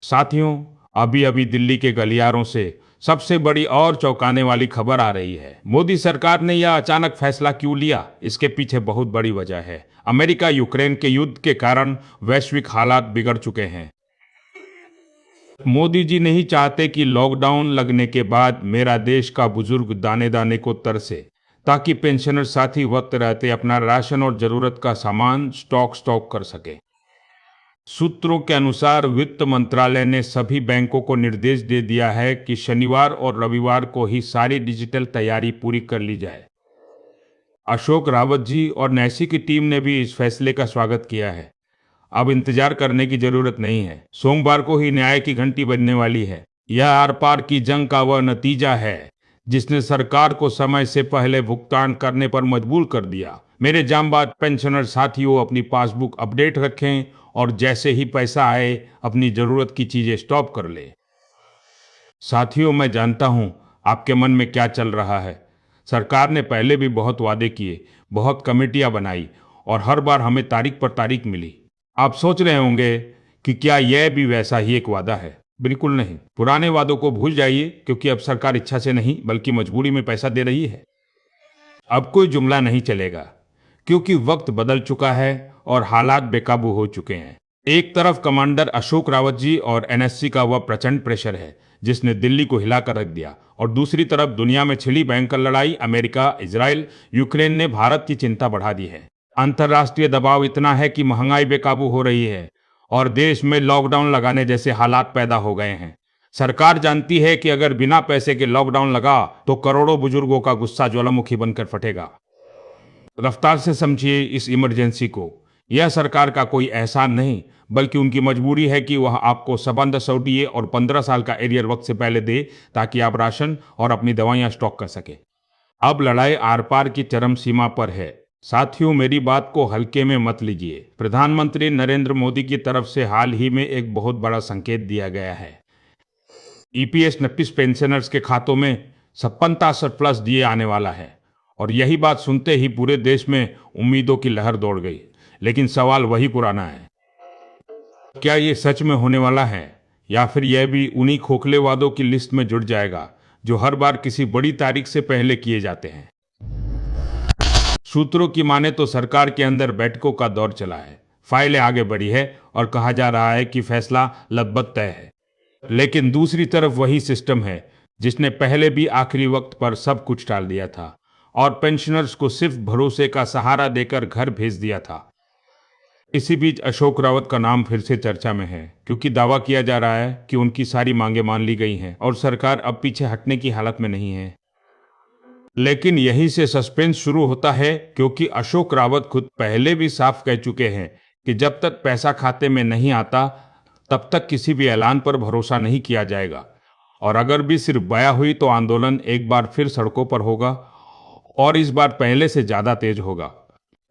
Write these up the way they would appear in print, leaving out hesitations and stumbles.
साथियों, अभी अभी दिल्ली के गलियारों से सबसे बड़ी और चौंकाने वाली खबर आ रही है। मोदी सरकार ने यह अचानक फैसला क्यों लिया? इसके पीछे बहुत बड़ी वजह है। अमेरिका यूक्रेन के युद्ध के कारण वैश्विक हालात बिगड़ चुके हैं। मोदी जी नहीं चाहते कि लॉकडाउन लगने के बाद मेरा देश का बुजुर्ग दाने दाने को तरसे, ताकि पेंशनर साथी वक्त रहते अपना राशन और जरूरत का सामान स्टॉक कर सके। सूत्रों के अनुसार वित्त मंत्रालय ने सभी बैंकों को निर्देश दे दिया है कि शनिवार और रविवार को ही सारी डिजिटल तैयारी पूरी कर ली जाए। अशोक रावत जी और नैसी की टीम ने भी इस फैसले का स्वागत किया है। अब इंतजार करने की जरूरत नहीं है। सोमवार को ही न्याय की घंटी बजने वाली है। यह आर पार की जंग का वह नतीजा है जिसने सरकार को समय से पहले भुगतान करने पर मजबूर कर दिया। मेरे जांबाज पेंशनर साथियों, अपनी पासबुक अपडेट रखें और जैसे ही पैसा आए अपनी जरूरत की चीजें स्टॉप कर ले। साथियों, मैं जानता हूं आपके मन में क्या चल रहा है। सरकार ने पहले भी बहुत वादे किए, बहुत कमेटियां बनाई और हर बार हमें तारीख पर तारीख मिली। आप सोच रहे होंगे कि क्या यह भी वैसा ही एक वादा है? बिल्कुल नहीं। पुराने वादों को भूल जाइए, क्योंकि अब सरकार इच्छा से नहीं बल्कि मजबूरी में पैसा दे रही है। अब कोई जुमला नहीं चलेगा, क्योंकि वक्त बदल चुका है और हालात बेकाबू हो चुके हैं। एक तरफ कमांडर अशोक रावत जी और एनएससी का वह प्रचंड प्रेशर है जिसने दिल्ली को हिलाकर रख दिया, और दूसरी तरफ दुनिया में छिड़ी भयंकर लड़ाई, अमेरिका, इजराइल, यूक्रेन ने भारत की चिंता बढ़ा दी है। अंतर्राष्ट्रीय दबाव इतना है कि महंगाई बेकाबू हो रही है और देश में लॉकडाउन लगाने जैसे हालात पैदा हो गए हैं। सरकार जानती है कि अगर बिना पैसे के लॉकडाउन लगा तो करोड़ों बुजुर्गों का गुस्सा ज्वालामुखी बनकर फटेगा। रफ्तार से समझिए इस इमरजेंसी को। यह सरकार का कोई एहसान नहीं, बल्कि उनकी मजबूरी है कि वह आपको सबंध सौडिये और 15 साल का एरियर वक्त से पहले दे, ताकि आप राशन और अपनी दवाइयां स्टॉक कर सके। अब लड़ाई आर पार की चरम सीमा पर है। साथियों, मेरी बात को हल्के में मत लीजिए। प्रधानमंत्री नरेंद्र मोदी की तरफ से हाल ही में एक बहुत बड़ा संकेत दिया गया है। ईपीएस 29 पेंशनर्स के खातों में 56 सरप्लस दिए आने वाला है, और यही बात सुनते ही पूरे देश में उम्मीदों की लहर दौड़ गई। लेकिन सवाल वही पुराना है, क्या ये सच में होने वाला है, या फिर यह भी उन्हीं खोखले वादों की लिस्ट में जुड़ जाएगा जो हर बार किसी बड़ी तारीख से पहले किए जाते हैं। सूत्रों की माने तो सरकार के अंदर बैठकों का दौर चला है, फाइलें आगे बढ़ी है और कहा जा रहा है कि फैसला लगभग तय है। लेकिन दूसरी तरफ वही सिस्टम है जिसने पहले भी आखिरी वक्त पर सब कुछ टाल दिया था और पेंशनर्स को सिर्फ भरोसे का सहारा देकर घर भेज दिया था। इसी बीच अशोक रावत का नाम फिर से चर्चा में है, क्योंकि दावा किया जा रहा है कि उनकी सारी मांगें मान ली गई हैं और सरकार अब पीछे हटने की हालत में नहीं है। लेकिन यहीं से सस्पेंस शुरू होता है, क्योंकि अशोक रावत खुद पहले भी साफ कह चुके हैं कि जब तक पैसा खाते में नहीं आता तब तक किसी भी ऐलान पर भरोसा नहीं किया जाएगा, और अगर भी सिर्फ बया हुई तो आंदोलन एक बार फिर सड़कों पर होगा, और इस बार पहले से ज्यादा तेज होगा।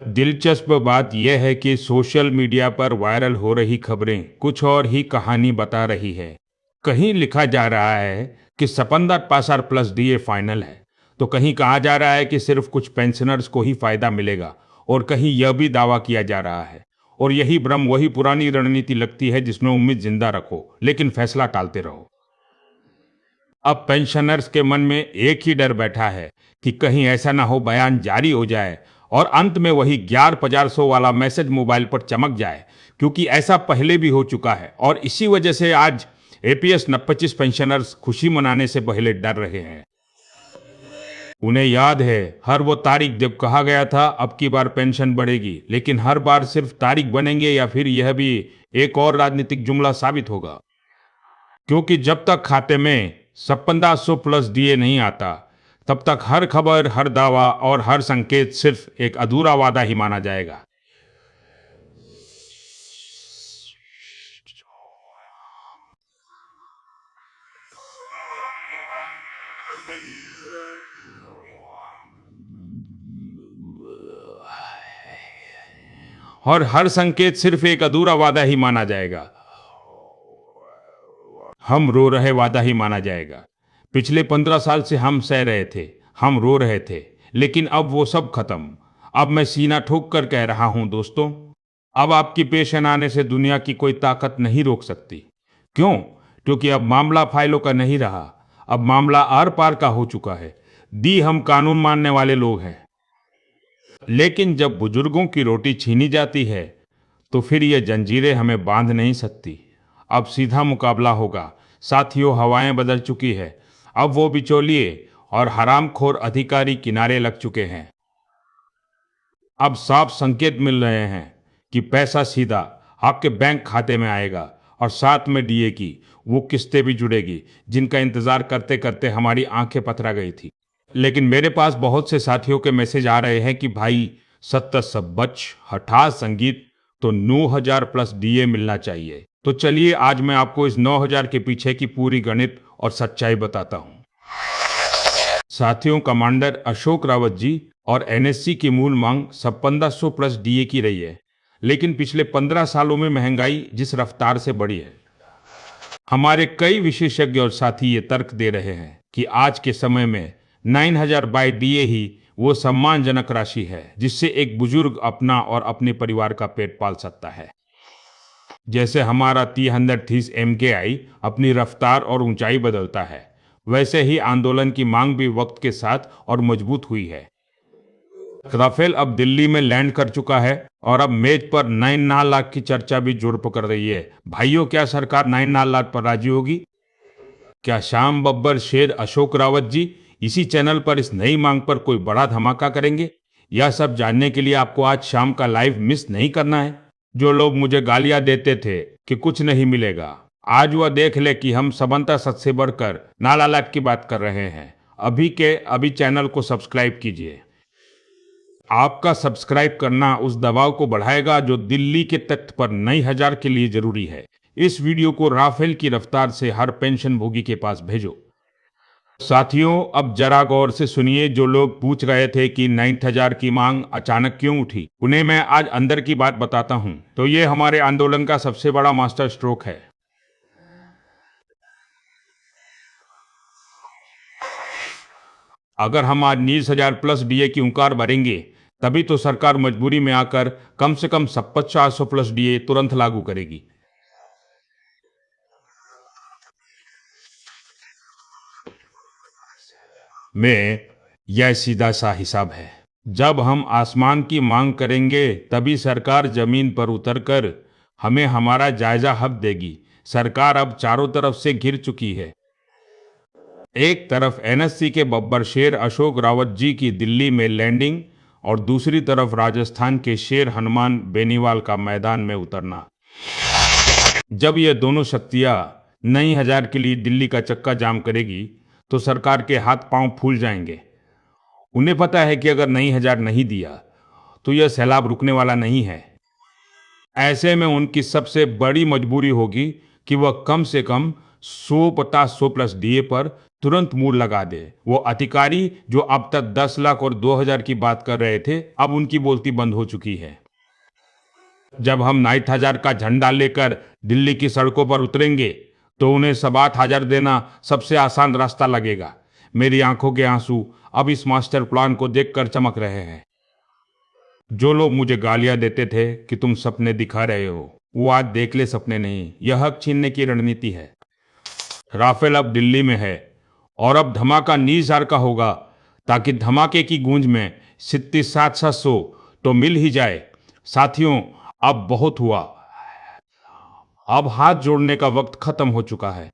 दिलचस्प बात यह है कि सोशल मीडिया पर वायरल हो रही खबरें कुछ और ही कहानी बता रही है। कहीं लिखा जा रहा है कि 56 प्लस डीए फाइनल है, तो कहीं कहा जा रहा है कि सिर्फ कुछ पेंशनर्स को ही फायदा मिलेगा, और कहीं यह भी दावा किया जा रहा है। और यही भ्रम, वही पुरानी रणनीति लगती है जिसमें उम्मीद जिंदा रखो लेकिन फैसला टालते रहो। अब पेंशनर्स के मन में एक ही डर बैठा है कि कहीं ऐसा ना हो बयान जारी हो जाए और अंत में वही 11,500 वाला मैसेज मोबाइल पर चमक जाए, क्योंकि ऐसा पहले भी हो चुका है। और इसी वजह से आज एपीएस 25 पेंशनर्स खुशी मनाने से पहले डर रहे हैं। उन्हें याद है हर वो तारीख जब कहा गया था अब की बार पेंशन बढ़ेगी, लेकिन हर बार सिर्फ तारीख बनेंगे या फिर यह भी एक और राजनीतिक जुमला साबित होगा। क्योंकि जब तक खाते में 5600 प्लस डीए नहीं आता, तब तक हर खबर, हर दावा और हर संकेत सिर्फ एक अधूरा वादा ही माना जाएगा। और हर संकेत सिर्फ एक अधूरा वादा ही माना जाएगा। हम रो रहे वादा ही माना जाएगा। पिछले 15 साल से हम सह रहे थे, हम रो रहे थे, लेकिन अब वो सब खत्म। अब मैं सीना ठोक कर कह रहा हूं दोस्तों, अब आपकी पेंशन आने से दुनिया की कोई ताकत नहीं रोक सकती, क्यों? क्योंकि अब मामला फाइलों का नहीं रहा, अब मामला आर पार का हो चुका है। दी हम कानून मानने वाले लोग हैं, लेकिन जब बुजुर्गों की रोटी छीनी जाती है तो फिर ये जंजीरें हमें बांध नहीं सकती। अब सीधा मुकाबला होगा। साथियों, हवाएं बदल चुकी है। अब वो बिचौलिए और हरामखोर अधिकारी किनारे लग चुके हैं। अब साफ संकेत मिल रहे हैं कि पैसा सीधा आपके बैंक खाते में आएगा और साथ में डीए की वो किस्तें भी जुड़ेगी जिनका इंतजार करते करते हमारी आंखें पथरा गई थी। लेकिन मेरे पास बहुत से साथियों के मैसेज आ रहे हैं कि भाई, सत्तर सब बच, हठा संगीत, तो 9,000 प्लस डीए मिलना चाहिए। तो चलिए आज मैं आपको इस 9,000 के पीछे की पूरी गणित और सच्चाई बताता हूं। साथियों, कमांडर अशोक रावत जी और एनएससी की मूल मांग 1500 प्लस डीए की रही है, लेकिन पिछले 15 सालों में महंगाई जिस रफ्तार से बढ़ी है, हमारे कई विशेषज्ञ और साथी ये तर्क दे रहे हैं कि आज के समय में 9,000 बाय डीए ही वो सम्मानजनक राशि है जिससे एक बुजुर्ग अपना और अपने परिवार का पेट पाल सकता है। जैसे हमारा 330 MKI अपनी रफ्तार और ऊंचाई बदलता है, वैसे ही आंदोलन की मांग भी वक्त के साथ और मजबूत हुई है। राफेल अब दिल्ली में लैंड कर चुका है और अब मेज पर 9 लाख की चर्चा भी जोर पकड़ रही है। भाइयों, क्या सरकार 9 लाख पर राजी होगी? क्या श्याम बब्बर शेर अशोक रावत जी इसी चैनल पर इस नई मांग पर कोई बड़ा धमाका करेंगे? यह सब जानने के लिए आपको आज शाम का लाइव मिस नहीं करना है। जो लोग मुझे गालियां देते थे कि कुछ नहीं मिलेगा, आज वह देख ले कि हम समंता सच से बढ़कर नाला लाट की बात कर रहे हैं। अभी के अभी चैनल को सब्सक्राइब कीजिए। आपका सब्सक्राइब करना उस दबाव को बढ़ाएगा जो दिल्ली के तख्त पर 9,000 के लिए जरूरी है। इस वीडियो को राफेल की रफ्तार से हर पेंशन भोगी के पास भेजो। साथियों, अब जरा गौर से सुनिए। जो लोग पूछ रहे थे कि 9,000 की मांग अचानक क्यों उठी, उन्हें मैं आज अंदर की बात बताता हूं। तो ये हमारे आंदोलन का सबसे बड़ा मास्टर स्ट्रोक है। अगर हम आज 20,000 प्लस डीए की हुंकार भरेंगे, तभी तो सरकार मजबूरी में आकर कम से कम 5,400 प्लस डीए तुरंत लागू करेगी। में यह सीधा सा हिसाब है। जब हम आसमान की मांग करेंगे, तभी सरकार जमीन पर उतरकर हमें हमारा जायजा हक देगी। सरकार अब चारों तरफ से घिर चुकी है। एक तरफ एनएससी के बब्बर शेर अशोक रावत जी की दिल्ली में लैंडिंग और दूसरी तरफ राजस्थान के शेर हनुमान बेनीवाल का मैदान में उतरना। जब ये दोनों शक्तियां 9,000 के लिए दिल्ली का चक्का जाम करेगी तो सरकार के हाथ पांव फूल जाएंगे। उन्हें पता है कि अगर 9,000 नहीं दिया तो यह सैलाब रुकने वाला नहीं है। ऐसे में उनकी सबसे बड़ी मजबूरी होगी कि वह कम से कम 100 प्लस डीए पर तुरंत मूड लगा दे। वो अधिकारी जो अब तक 10 लाख और 2,000 की बात कर रहे थे, अब उनकी बोलती बंद हो चुकी है। जब हम 9,000 का झंडा लेकर दिल्ली की सड़कों पर उतरेंगे तो उन्हें 7,000 देना सबसे आसान रास्ता लगेगा। मेरी आंखों के आंसू अब इस मास्टर प्लान को देखकर चमक रहे हैं। जो लोग मुझे गालियां देते थे कि तुम सपने दिखा रहे हो, वो आज देख ले सपने नहीं, यह हक छीनने की रणनीति है। राफेल अब दिल्ली में है और अब धमाका 9,000 का होगा, ताकि धमाके की गूंज में 67,700 तो मिल ही जाए। साथियों, अब बहुत हुआ। अब हाथ जोड़ने का वक्त खत्म हो चुका है।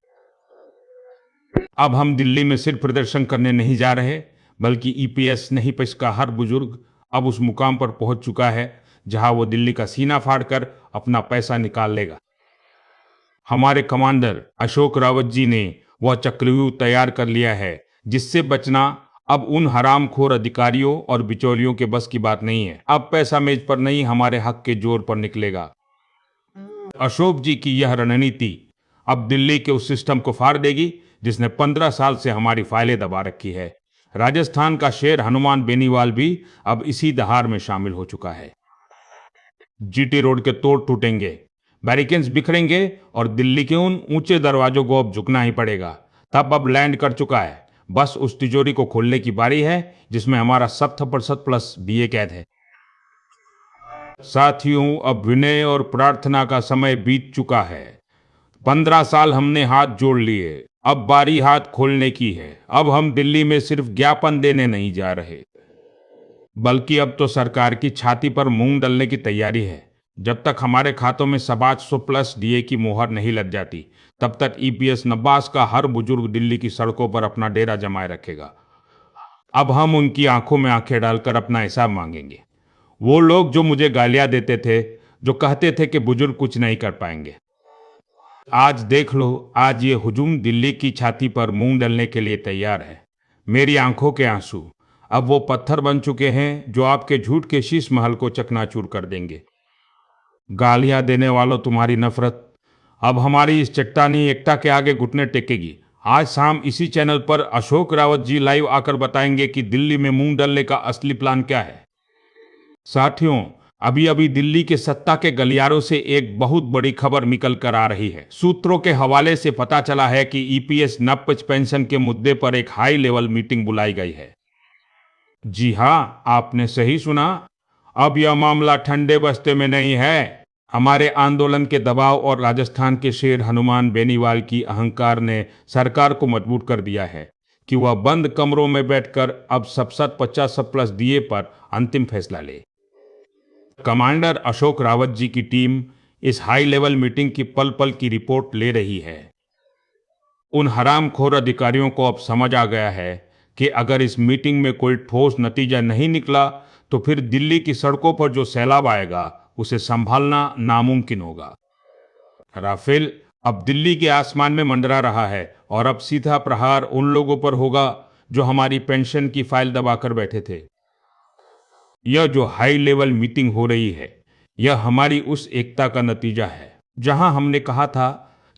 अब हम दिल्ली में सिर्फ प्रदर्शन करने नहीं जा रहे, बल्कि ईपीएस नहीं पर इसका हर बुजुर्ग अब उस मुकाम पर पहुंच चुका है जहां वो दिल्ली का सीना फाड़कर अपना पैसा निकाल लेगा। हमारे कमांडर अशोक रावत जी ने वह चक्रव्यूह तैयार कर लिया है जिससे बचना अब उन हरामखोर अधिकारियों और बिचौलियों के बस की बात नहीं है। अब पैसा मेज पर नहीं, हमारे हक के जोर पर निकलेगा। अशोक जी की यह रणनीति अब दिल्ली के उस सिस्टम को फाड़ देगी जिसने 15 साल से हमारी फाइलें दबा रखी है। राजस्थान का शेर हनुमान बेनीवाल भी अब इसी दहाड़ में शामिल हो चुका है। जीटी रोड के तोड़ टूटेंगे, बैरिकेड्स बिखरेंगे और दिल्ली के उन ऊंचे दरवाजों को अब झुकना ही पड़ेगा। तब अब लैंड कर चुका है, बस उस तिजोरी को खोलने की बारी है जिसमें हमारा 70% प्लस डीए कैद है। साथियों, अब विनय और प्रार्थना का समय बीत चुका है। 15 साल हमने हाथ जोड़ लिए, अब बारी हाथ खोलने की है। अब हम दिल्ली में सिर्फ ज्ञापन देने नहीं जा रहे, बल्कि अब तो सरकार की छाती पर मूंग डलने की तैयारी है। जब तक हमारे खातों में 700 प्लस डीए की मोहर नहीं लग जाती, तब तक ईपीएस नब्बास का हर बुजुर्ग दिल्ली की सड़कों पर अपना डेरा जमाए रखेगा। अब हम उनकी आंखों में आंखें डालकर अपना हिसाब मांगेंगे। वो लोग जो मुझे गालियां देते थे, जो कहते थे कि बुजुर्ग कुछ नहीं कर पाएंगे, आज देख लो, आज ये हुजूम दिल्ली की छाती पर मूंग डलने के लिए तैयार है। मेरी आंखों के आंसू अब वो पत्थर बन चुके हैं जो आपके झूठ के शीश महल को चकनाचूर कर देंगे। गालियां देने वालों, तुम्हारी नफरत अब हमारी इस चट्टानी एकता के आगे घुटने टेकेगी। आज शाम इसी चैनल पर अशोक रावत जी लाइव आकर बताएंगे कि दिल्ली में मूंग डलने का असली प्लान क्या है। साथियों, अभी अभी दिल्ली के सत्ता के गलियारों से एक बहुत बड़ी खबर निकल कर आ रही है। सूत्रों के हवाले से पता चला है कि ईपीएस नपच पेंशन के मुद्दे पर एक हाई लेवल मीटिंग बुलाई गई है। जी हां, आपने सही सुना। अब यह मामला ठंडे बस्ते में नहीं है। हमारे आंदोलन के दबाव और राजस्थान के शेर हनुमान बेनीवाल की अहंकार ने सरकार को मजबूर कर दिया है कि वह बंद कमरों में बैठकर अब सब 50 प्लस डीए पर अंतिम फैसला ले। कमांडर अशोक रावत जी की टीम इस हाई लेवल मीटिंग की पल पल की रिपोर्ट ले रही है। उन हरामखोर अधिकारियों को अब समझ आ गया है कि अगर इस मीटिंग में कोई ठोस नतीजा नहीं निकला तो फिर दिल्ली की सड़कों पर जो सैलाब आएगा उसे संभालना नामुमकिन होगा। राफेल अब दिल्ली के आसमान में मंडरा रहा है और अब सीधा प्रहार उन लोगों पर होगा जो हमारी पेंशन की फाइल दबाकर बैठे थे। यह जो हाई लेवल मीटिंग हो रही है, यह हमारी उस एकता का नतीजा है जहां हमने कहा था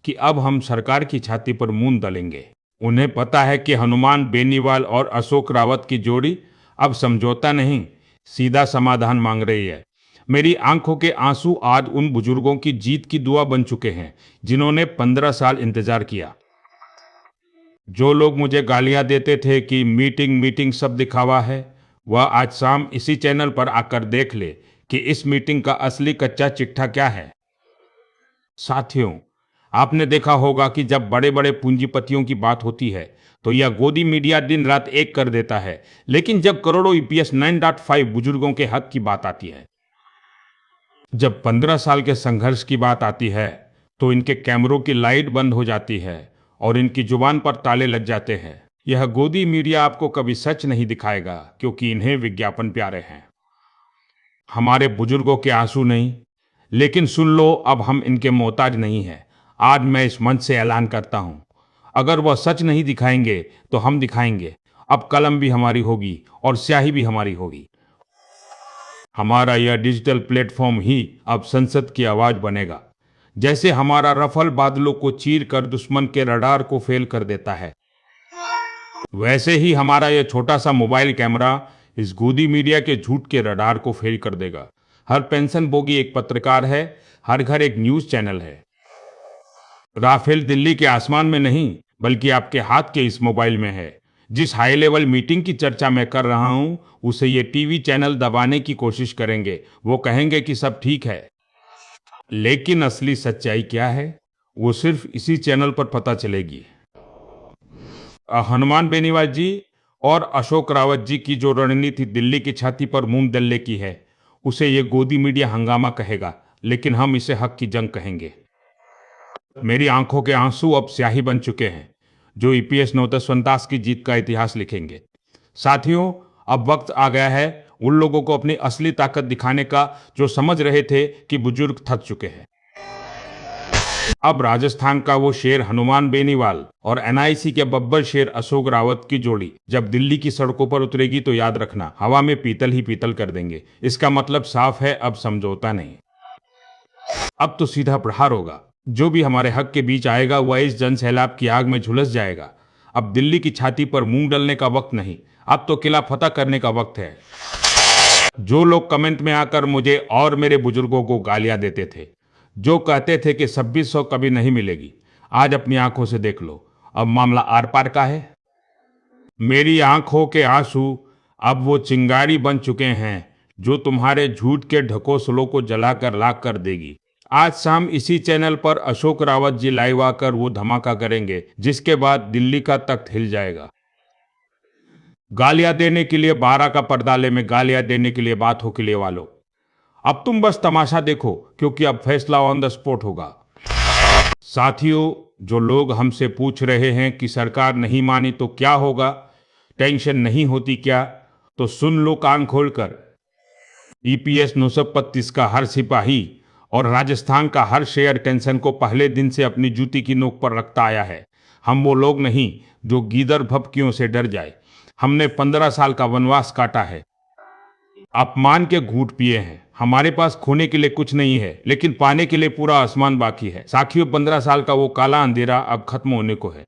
कि अब हम सरकार की छाती पर मूंग दलेंगे। उन्हें पता है कि हनुमान बेनीवाल और अशोक रावत की जोड़ी अब समझौता नहीं, सीधा समाधान मांग रही है। मेरी आंखों के आंसू आज उन बुजुर्गों की जीत की दुआ बन चुके हैं जिन्होंने 15 साल इंतजार किया। जो लोग मुझे गालियां देते थे कि मीटिंग मीटिंग सब दिखावा है, वह आज शाम इसी चैनल पर आकर देख ले कि इस मीटिंग का असली कच्चा चिट्ठा क्या है। साथियों, आपने देखा होगा कि जब बड़े बड़े पूंजीपतियों की बात होती है तो यह गोदी मीडिया दिन रात एक कर देता है, लेकिन जब करोड़ों ईपीएस 9.5 बुजुर्गों के हक की बात आती है, जब 15 साल के संघर्ष की बात आती है, तो इनके कैमरों की लाइट बंद हो जाती है और इनकी जुबान पर ताले लग जाते हैं। यह गोदी मीडिया आपको कभी सच नहीं दिखाएगा क्योंकि इन्हें विज्ञापन प्यारे हैं। हमारे बुजुर्गों के आंसू नहीं, लेकिन सुन लो, अब हम इनके मोहताज नहीं हैं। आज मैं इस मंच से ऐलान करता हूं, अगर वह सच नहीं दिखाएंगे तो हम दिखाएंगे। अब कलम भी हमारी होगी और स्याही भी हमारी होगी। हमारा यह डिजिटल प्लेटफॉर्म ही अब संसद की आवाज बनेगा। जैसे हमारा रफल बादलों को चीर कर दुश्मन के रडार को फेल कर देता है, वैसे ही हमारा यह छोटा सा मोबाइल कैमरा इस गोदी मीडिया के झूठ के रडार को फेल कर देगा। हर पेंशन भोगी एक पत्रकार है, हर घर एक न्यूज चैनल है। राफेल दिल्ली के आसमान में नहीं, बल्कि आपके हाथ के इस मोबाइल में है। जिस हाई लेवल मीटिंग की चर्चा मैं कर रहा हूं, उसे ये टीवी चैनल दबाने की कोशिश करेंगे। वो कहेंगे कि सब ठीक है, लेकिन असली सच्चाई क्या है वो सिर्फ इसी चैनल पर पता चलेगी। हनुमान बेनीवाल जी और अशोक रावत जी की जो रणनीति दिल्ली की छाती पर मूंग दलने की है, उसे ये गोदी मीडिया हंगामा कहेगा, लेकिन हम इसे हक की जंग कहेंगे। मेरी आंखों के आंसू अब स्याही बन चुके हैं जो ईपीएस नौतस्वंतास की जीत का इतिहास लिखेंगे। साथियों, अब वक्त आ गया है उन लोगों को अपनी असली ताकत दिखाने का जो समझ रहे थे कि बुजुर्ग थक चुके हैं। अब राजस्थान का वो शेर हनुमान बेनीवाल और एनआईसी के बब्बर शेर अशोक रावत की जोड़ी जब दिल्ली की सड़कों पर उतरेगी तो याद रखना, हवा में पीतल ही पीतल कर देंगे। इसका मतलब साफ है, अब समझौता नहीं, अब तो सीधा प्रहार होगा। जो भी हमारे हक के बीच आएगा वह इस जन सैलाब की आग में झुलस जाएगा। अब दिल्ली की छाती पर मूंग डलने का वक्त नहीं, अब तो किला फतह करने का वक्त है। जो लोग कमेंट में आकर मुझे और मेरे बुजुर्गों को गालियां देते थे, जो कहते थे कि 2600 कभी नहीं मिलेगी, आज अपनी आंखों से देख लो, अब मामला आर पार का है। मेरी आंखों के आंसू अब वो चिंगारी बन चुके हैं जो तुम्हारे झूठ के ढकोसलों को जलाकर लाख कर देगी। आज शाम इसी चैनल पर अशोक रावत जी लाइव आकर वो धमाका करेंगे जिसके बाद दिल्ली का तख्त हिल जाएगा। गालियां देने के लिए 12 का पर्दाले में गालियां देने के लिए बात हो के लिए वालों, अब तुम बस तमाशा देखो क्योंकि अब फैसला ऑन द स्पॉट होगा। साथियों, जो लोग हमसे पूछ रहे हैं कि सरकार नहीं मानी तो क्या होगा, टेंशन नहीं होती क्या, तो सुन लो कान खोलकर। ईपीएस 935 का हर सिपाही और राजस्थान का हर शेयर टेंशन को पहले दिन से अपनी जूती की नोक पर रखता आया है। हम वो लोग नहीं जो गीदड़ भभकियों से डर जाए। हमने 15 साल का वनवास काटा है, अपमान के घूंट पिए हैं। हमारे पास खोने के लिए कुछ नहीं है, लेकिन पाने के लिए पूरा आसमान बाकी है। साथियों, 15 साल का वो काला अंधेरा अब खत्म होने को है।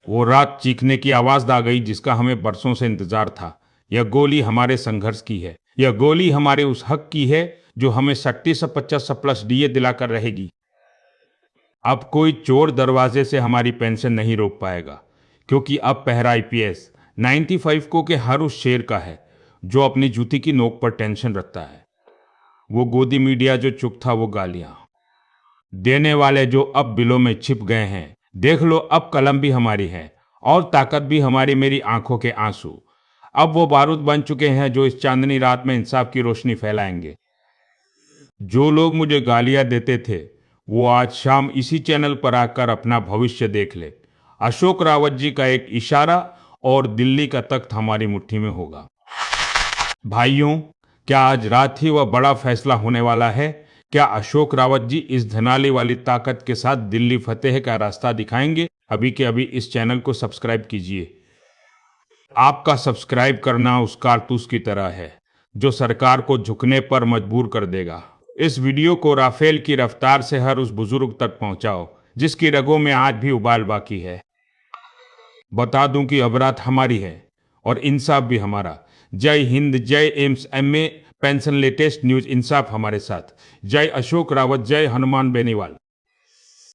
वो रात चीखने की आवाज आ गई जिसका हमें बरसों से इंतजार था। यह गोली हमारे संघर्ष की है, यह गोली हमारे उस हक की है जो हमें 3750 प्लस डीए दिलाकर रहेगी। अब कोई चोर दरवाजे से हमारी पेंशन नहीं रोक पाएगा, क्योंकि अब पहरा आईपीएस 95 को के हर उस शेर का है जो अपनी जूती की नोक पर टेंशन रखता है। वो गोदी मीडिया जो चुप था, वो गालियां देने वाले जो अब बिलों में छिप गए हैं। देख लो, अब कलम भी हमारी है और ताकत भी हमारी, मेरी आंखों के आंसू अब वो बारूद बन चुके हैं जो इस चांदनी रात में इंसाफ की रोशनी फैलाएंगे। जो लोग मुझे गालियां देते थे वो आज शाम इसी चैनल पर आकर अपना भविष्य देख ले। अशोक रावत जी का एक इशारा और दिल्ली का तख्त हमारी मुट्ठी में होगा। भाइयों, क्या आज रात ही वह बड़ा फैसला होने वाला है? क्या अशोक रावत जी इस धनाली वाली ताकत के साथ दिल्ली फतेह का रास्ता दिखाएंगे? अभी के अभी इस चैनल को सब्सक्राइब कीजिए। आपका सब्सक्राइब करना उस कारतूस की तरह है जो सरकार को झुकने पर मजबूर कर देगा। इस वीडियो को राफेल की रफ्तार से हर उस बुजुर्ग तक पहुंचाओ जिसकी रगों में आज भी उबाल बाकी है। बता दूं कि अब रात हमारी है और इंसाफ भी हमारा। जय हिंद, जय एम्स एमए पेंशन, लेटेस्ट न्यूज इंसाफ हमारे साथ। जय अशोक रावत, जय हनुमान बेनीवाल।